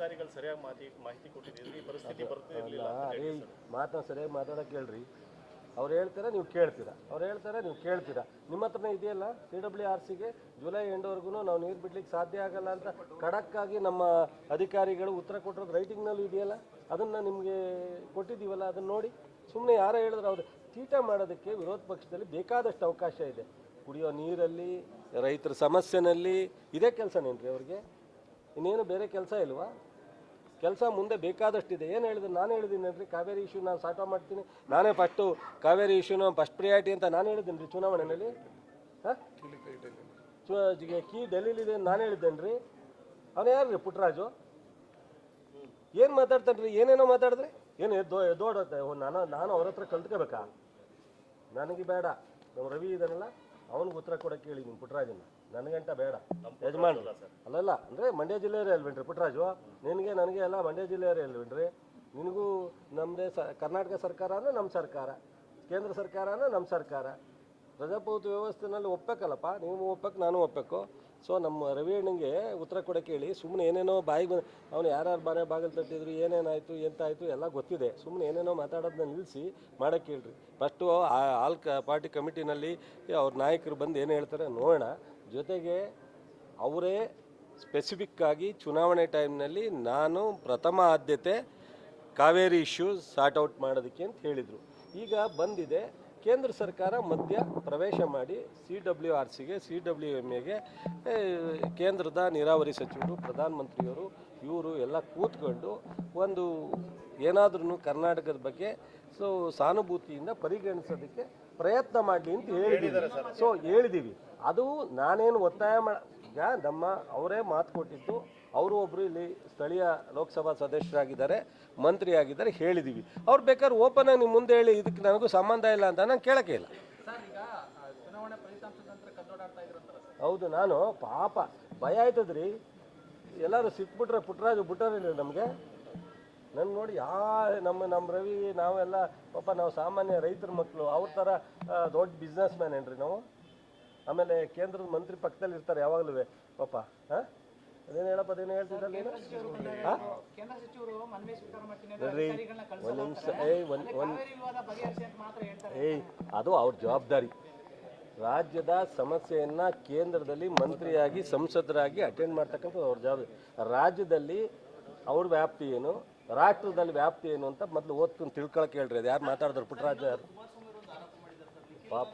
ಅಧಿಕಾರಿಗಳು ಸರಿಯಾಗಿ ಮಾಹಿತಿ ಕೊಟ್ಟಿದ್ದೀರಿ, ಈ ಪರಿಸ್ಥಿತಿ ಬರ್ತಿರಲಿಲ್ಲ. ಮಾತನ್ನ ಸರಿಯಾಗಿ ಮಾತಾಡೋಕೆ ಹೇಳ್ರಿ. ಅವ್ರು ಹೇಳ್ತಾರೆ ನೀವು ಕೇಳ್ತೀರಾ, ಅವ್ರು ಹೇಳ್ತಾರೆ ನೀವು ಕೇಳ್ತೀರಾ. ನಿಮ್ಮ ಹತ್ರನೇ ಇದೆಯಲ್ಲ CWRCಗೆ ಜುಲೈ ಎಂಡ್ವರೆಗೂ ನಾವು ನೀರು ಬಿಡ್ಲಿಕ್ಕೆ ಸಾಧ್ಯ ಆಗಲ್ಲ ಅಂತ ಖಡಕ್ಕಾಗಿ ನಮ್ಮ ಅಧಿಕಾರಿಗಳು ಉತ್ತರ ಕೊಟ್ಟಿರೋದು ರೈಟಿಂಗ್ನಲ್ಲೂ ಇದೆಯಲ್ಲ, ಅದನ್ನು ನಿಮಗೆ ಕೊಟ್ಟಿದ್ದೀವಲ್ಲ, ಅದನ್ನು ನೋಡಿ. ಸುಮ್ಮನೆ ಯಾರೋ ಹೇಳಿದ್ರೆ ಅವ್ರು ತೀಟ ಮಾಡೋದಕ್ಕೆ ವಿರೋಧ ಪಕ್ಷದಲ್ಲಿ ಬೇಕಾದಷ್ಟು ಅವಕಾಶ ಇದೆ. ಕುಡಿಯೋ ನೀರಲ್ಲಿ, ರೈತರ ಸಮಸ್ಯೆನಲ್ಲಿ ಇದೇ ಕೆಲಸನೇನ್ರಿ ಅವ್ರಿಗೆ? ಇನ್ನೇನು ಬೇರೆ ಕೆಲಸ ಇಲ್ವಾ? ಕೆಲಸ ಮುಂದೆ ಬೇಕಾದಷ್ಟಿದೆ. ಏನು ಹೇಳಿದ್ರು? ನಾನು ಹೇಳಿದ್ದೀನಿರಿ ಕಾವೇರಿ ಇಶ್ಯೂ ನಾನು ಸಾಲ್ವ್ ಮಾಡ್ತೀನಿ, ನಾನೇ ಫಸ್ಟು ಕಾವೇರಿ ಇಶ್ಯೂನ ಫಸ್ಟ್ ಪ್ರಿಯಾರಿಟಿ ಅಂತ ನಾನು ಹೇಳಿದ್ದೀನಿ ರೀ ಚುನಾವಣೆಯಲ್ಲಿ. ಹಾಂ, ಕೀ ಡೆಲ್ಲಿಲಿದೆ ನಾನು ಹೇಳಿದ್ದೇನೆ ರೀ. ಅವನು ಯಾರು ರೀ ಪುಟ್ಟರಾಜು? ಏನು ಮಾತಾಡ್ತಾನೆ ರೀ? ಏನೇನೋ ಮಾತಾಡಿದ್ರೆ ಏನು ಎದ್ದೋಡತ್ತೆ. ನಾನು ಅವ್ರ ಹತ್ರ ಕಲ್ತ್ಕೋಬೇಕಾ? ನನಗೆ ಬೇಡ. ನಮ್ಮ ರವಿ ಇದನ್ನಲ್ಲ, ಅವನಿಗೆ ಉತ್ತರ ಕೊಡೋಕ್ಕೆ ಹೇಳಿ ನಿಮ್ಮ ಪುಟ್ಟರಾಜನ್ನ, ನನಗಂಟ ಬೇಡ. ಯಜಮಾನ್ ಅಲ್ಲಲ್ಲ ಅಂದರೆ ಮಂಡ್ಯ ಜಿಲ್ಲೆಯವರೇ ಅಲ್ವೇನ್ರಿ ಪುಟ್ಟರಾಜು? ನಿನಗೆ ನನಗೆ ಎಲ್ಲ ಮಂಡ್ಯ ಜಿಲ್ಲೆಯವರೇ ಅಲ್ವೇನ್ರಿ? ನಿನಗೂ ನಮ್ಮದೇ ಕರ್ನಾಟಕ ಸರ್ಕಾರ ಅಂದರೆ ನಮ್ಮ ಸರ್ಕಾರ, ಕೇಂದ್ರ ಸರ್ಕಾರ ಅಂದರೆ ನಮ್ಮ ಸರ್ಕಾರ. ಪ್ರಜಾಪ್ರಭುತ್ವ ವ್ಯವಸ್ಥೆನಲ್ಲಿ ಒಪ್ಪಬೇಕಲ್ಲಪ್ಪ, ನೀವು ಒಪ್ಪಕ್ಕೆ ನಾನು ಒಪ್ಪಬೇಕು. ಸೊ ನಮ್ಮ ರವಿ ಅಣ್ಣಂಗೆ ಉತ್ತರ ಕೊಡೋಕ್ಕೆ ಹೇಳಿ. ಸುಮ್ಮನೆ ಏನೇನೋ ಬಾಯಿಗೆ ಅವನು ಯಾರ್ಯಾರು ಬಾಗಿಲು ತಟ್ಟಿದ್ರು, ಏನೇನಾಯಿತು ಎಂತಾಯಿತು ಎಲ್ಲ ಗೊತ್ತಿದೆ. ಸುಮ್ಮನೆ ಏನೇನೋ ಮಾತಾಡೋದನ್ನ ನಿಲ್ಲಿಸಿ ಮಾಡೋಕ್ಕೆ ಹೇಳ್ರಿ. ಫಸ್ಟು ಆಲ್ ಪಾರ್ಟಿ ಕಮಿಟಿನಲ್ಲಿ ಅವ್ರ ನಾಯಕರು ಬಂದು ಏನು ಹೇಳ್ತಾರೆ ನೋಡೋಣ. ಜೊತೆಗೆ ಅವರೇ ಸ್ಪೆಸಿಫಿಕ್ಕಾಗಿ ಚುನಾವಣೆ ಟೈಮ್ನಲ್ಲಿ ನಾನು ಪ್ರಥಮ ಆದ್ಯತೆ ಕಾವೇರಿ ಇಶ್ಯೂಸ್ ಸಾರ್ಟ್ ಔಟ್ ಮಾಡೋದಕ್ಕೆ ಅಂತ ಹೇಳಿದರು. ಈಗ ಬಂದಿದೆ ಕೇಂದ್ರ ಸರ್ಕಾರ ಮಧ್ಯ ಪ್ರವೇಶ ಮಾಡಿ CWRCಗೆ CWMAಗೆ ಕೇಂದ್ರದ ನೀರಾವರಿ ಸಚಿವರು, ಪ್ರಧಾನಮಂತ್ರಿಯವರು ಇವರು ಎಲ್ಲ ಕೂತ್ಕೊಂಡು ಒಂದು ಏನಾದ್ರೂ ಕರ್ನಾಟಕದ ಬಗ್ಗೆ ಸಾನುಭೂತಿಯಿಂದ ಪರಿಗಣಿಸೋದಕ್ಕೆ ಪ್ರಯತ್ನ ಮಾಡಲಿ ಅಂತ ಹೇಳಿದ್ದೀವಿ. ಸೊ ಹೇಳಿದ್ದೀವಿ. ಅದು ನಾನೇನು ಒತ್ತಾಯ ಈಗ ನಮ್ಮ ಅವರೇ ಮಾತು ಕೊಟ್ಟಿದ್ದು. ಅವರು ಒಬ್ಬರು ಇಲ್ಲಿ ಸ್ಥಳೀಯ ಲೋಕಸಭಾ ಸದಸ್ಯರಾಗಿದ್ದಾರೆ, ಮಂತ್ರಿ ಆಗಿದ್ದಾರೆ, ಹೇಳಿದ್ದೀವಿ. ಅವ್ರು ಬೇಕಾದ್ರೆ ಓಪನ್ ಆಗಿ ನಿಮ್ಮ ಮುಂದೆ ಹೇಳಿ ಇದಕ್ಕೆ ನನಗೂ ಸಂಬಂಧ ಇಲ್ಲ ಅಂತ ನಾನು ಕೇಳೋಕ್ಕೆ ಇಲ್ಲ. ಹೌದು, ನಾನು ಪಾಪ ಭಯ ಆಯ್ತದ್ರಿ. ಎಲ್ಲರೂ ಸಿಕ್ಬಿಟ್ರೆ ಪುಟ್ಟರಾಜು ಬಿಟ್ಟಾರಿಲ್ಲ ನಮಗೆ. ನನ್ನ ನೋಡಿ ನಮ್ಮ ರವಿ ನಾವೆಲ್ಲ ಪಾಪ ನಾವು ಸಾಮಾನ್ಯ ರೈತರ ಮಕ್ಕಳು, ಅವ್ರ ಥರ ದೊಡ್ಡ ಬಿಸ್ನೆಸ್ ಮ್ಯಾನ್ ಏನ್ರಿ ನಾವು? ಆಮೇಲೆ ಕೇಂದ್ರದ ಮಂತ್ರಿ ಪಕ್ಕದಲ್ಲಿ ಇರ್ತಾರೆ ಯಾವಾಗಲೂ ಪಾಪ. ಹಾಂ, ಅದೇನು ಹೇಳಪ್ಪ, ಅದೇನು ಹೇಳ್ತಿದ್ದಲ್ಲ ನೀನು? ಹಾಂ ನೋಡ್ರಿ, ಒಂದು ನಿಮಿಷ. ಅದು ಅವ್ರ ಜವಾಬ್ದಾರಿ. ರಾಜ್ಯದ ಸಮಸ್ಯೆಯನ್ನು ಕೇಂದ್ರದಲ್ಲಿ ಮಂತ್ರಿಯಾಗಿ ಸಂಸದರಾಗಿ ಅಟೆಂಡ್ ಮಾಡ್ತಕ್ಕಂಥ ಅವ್ರ ಜವಾಬ್ದಾರಿ. ರಾಜ್ಯದಲ್ಲಿ ಅವ್ರ ವ್ಯಾಪ್ತಿ ಏನು, ರಾಷ್ಟ್ರದಲ್ಲಿ ವ್ಯಾಪ್ತಿ ಏನು ಅಂತ ಮೊದಲು ಓದ್ಕೊಂಡು ತಿಳ್ಕೊಳಕ್ಕೆ ಹೇಳ್ರಿ. ಅದು ಯಾರು ಮಾತಾಡಿದ್ರು? ಪುಟ್ಟರಾಜ ಯಾರು? ಪಾಪ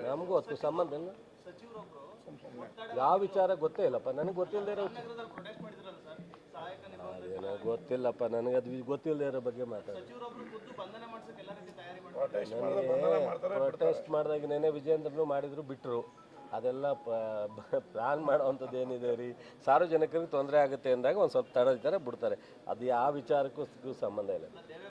ನಮಗೂ ಅದಕ್ಕೂ ಸಂಬಂಧ ಇಲ್ಲ. ಯಾವ ವಿಚಾರ ಗೊತ್ತೇ ಇಲ್ಲಪ್ಪ, ನನಗೆ ಗೊತ್ತಿಲ್ಲದೆ ಇರೋ ಅದೇನೋ ಗೊತ್ತಿಲ್ಲಪ್ಪ ನನಗೆ, ಅದು ಗೊತ್ತಿಲ್ಲದೆ ಇರೋ ಬಗ್ಗೆ ಮಾತಾಡಿ. ನನಗೆ ಪ್ರೊಟೆಸ್ಟ್ ಮಾಡಿದಾಗ ನೆನೆ ವಿಜೇಂದ್ರನು ಮಾಡಿದ್ರು, ಬಿಟ್ಟರು. ಅದೆಲ್ಲ ಪ್ಲಾನ್ ಮಾಡೋವಂಥದ್ದು ಏನಿದೆ ರೀ? ಸಾರ್ವಜನಿಕರಿಗೆ ತೊಂದರೆ ಆಗುತ್ತೆ ಅಂದಾಗ ಒಂದು ಸ್ವಲ್ಪ ತಡೆದಿದ್ದಾರೆ, ಬಿಡ್ತಾರೆ. ಅದು ಯಾವ ವಿಚಾರಕ್ಕೂ ಸಂಬಂಧ ಇಲ್ಲ.